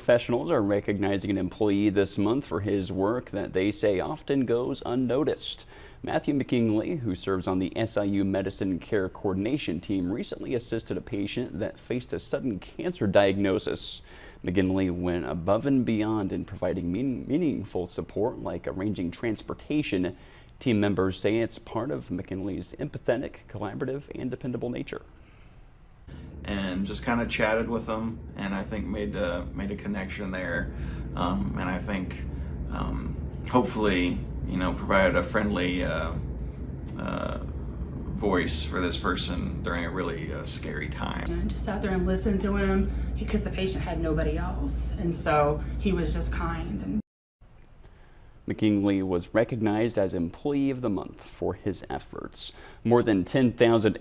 professionals are recognizing an employee this month for his work that they say often goes unnoticed. Matthew McKinley, who serves on the SIU Medicine Care Coordination Team, recently assisted a patient that faced a sudden cancer diagnosis. McKinley went above and beyond in providing meaningful support, like arranging transportation. Team members say it's part of McKinley's empathetic, collaborative, and dependable nature. And just kind of chatted with them, and I think made a connection there, and I think hopefully, provided a friendly voice for this person during a really scary time. I just sat there and listened to him because the patient had nobody else, and so he was just kind. McKinley was recognized as Employee of the Month for his efforts. More than 10,000